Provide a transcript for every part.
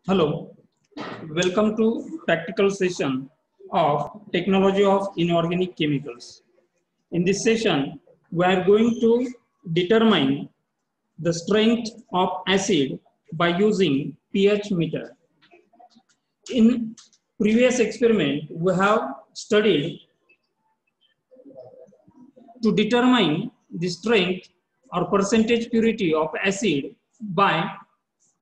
Hello, welcome to practical session of Technology of Inorganic Chemicals. In this session, we are going to determine the strength of acid by using pH meter. In previous experiment, we have studied to determine the strength or percentage purity of acid by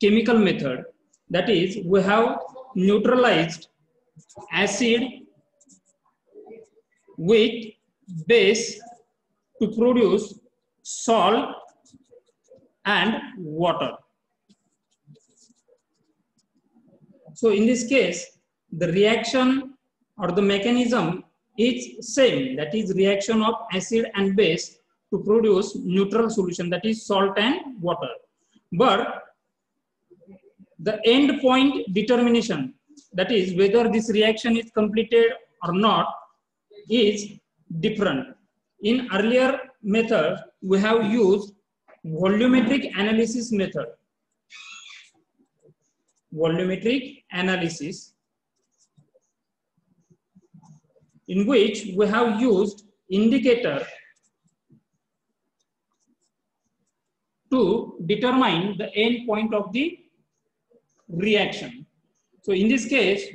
chemical method. That is, we have neutralized acid with base to produce salt and water. So in this case, the reaction or the mechanism is same, that is reaction of acid and base to produce neutral solution, that is salt and water. But the end point determination, that is whether this reaction is completed or not, is different. In earlier method, we have used volumetric analysis method. Volumetric analysis, in which we have used indicator to determine the end point of the reaction. So in this case,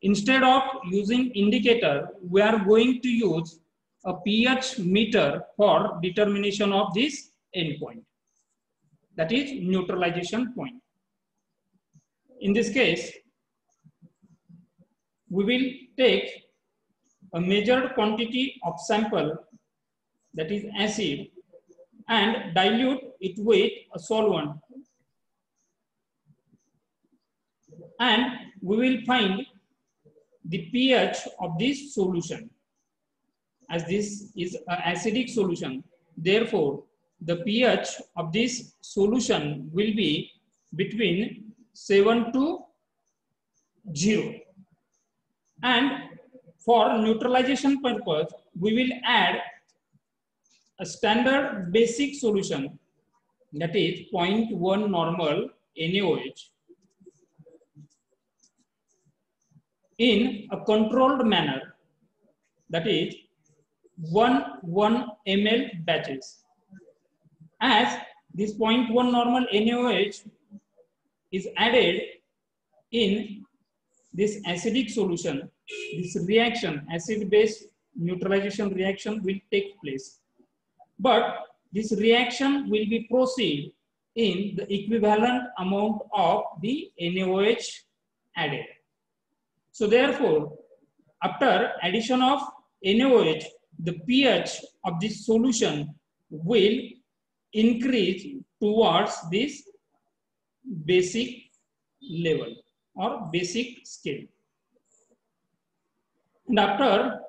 instead of using indicator, we are going to use a pH meter for determination of this end point, that is neutralization point. In this case, we will take a measured quantity of sample, that is acid, and dilute it with a solvent, and we will find the pH of this solution. As this is an acidic solution, therefore the pH of this solution will be between 7 to 0. And for neutralization purpose, we will add a standard basic solution, that is 0.1 normal NaOH, in a controlled manner, that is 1 ml batches. As this 0.1 normal NaOH is added in this acidic solution, this reaction, acid-base neutralization reaction, will take place. But this reaction will be proceed in the equivalent amount of the NaOH added. So therefore, after addition of NaOH, the pH of this solution will increase towards this basic level or basic scale. And after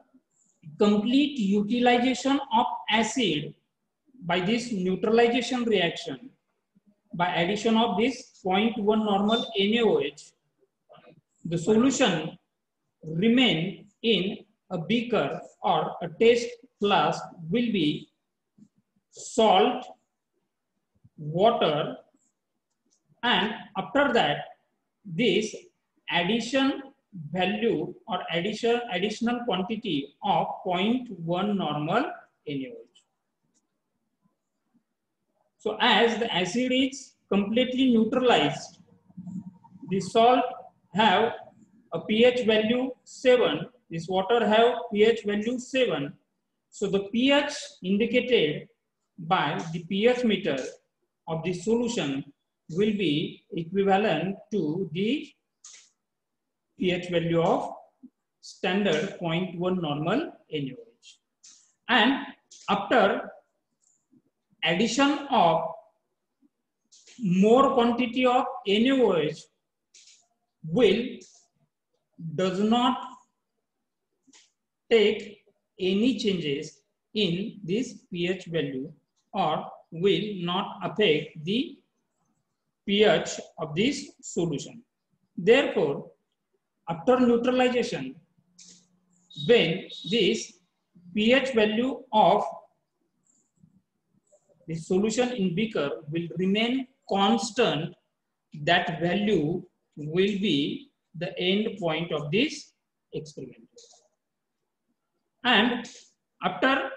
complete utilization of acid by this neutralization reaction, by addition of this 0.1 normal NaOH, the solution remain in a beaker or a test flask will be salt, water, and after that this addition value or additional quantity of 0.1 normal NaOH. So as the acid is completely neutralized, the salt have a pH value 7, this water have pH value 7. So the pH indicated by the pH meter of the solution will be equivalent to the pH value of standard 0.1 normal NaOH. And after addition of more quantity of NaOH does not take any changes in this pH value or will not affect the pH of this solution. Therefore, after neutralization, when this pH value of the solution in beaker will remain constant, that value will be the end point of this experiment. And after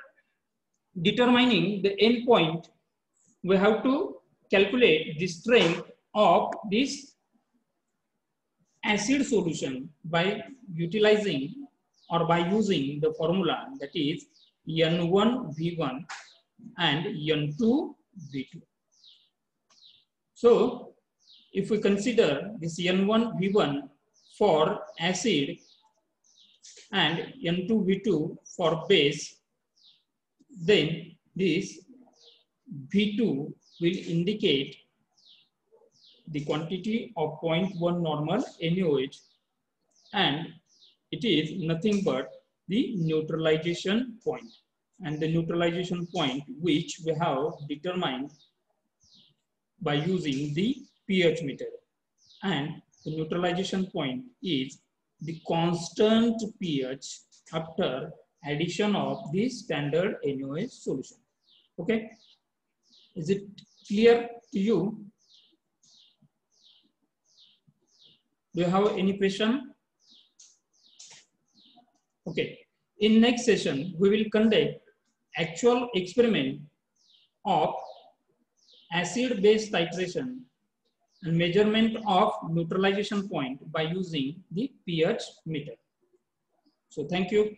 determining the end point, we have to calculate the strength of this acid solution by utilizing or by using the formula, that is N1V1 and N2V2. So if we consider this N1V1 for acid and N2V2 for base, then this V2 will indicate the quantity of 0.1 normal NaOH, and it is nothing but the neutralization point, and the neutralization point which we have determined by using the pH meter, and the neutralization point is the constant pH after addition of the standard NaOH solution. Okay, is it clear to you? Do you have any question? Okay, in next session we will conduct actual experiment of acid base titration and measurement of neutralization point by using the pH meter. So thank you.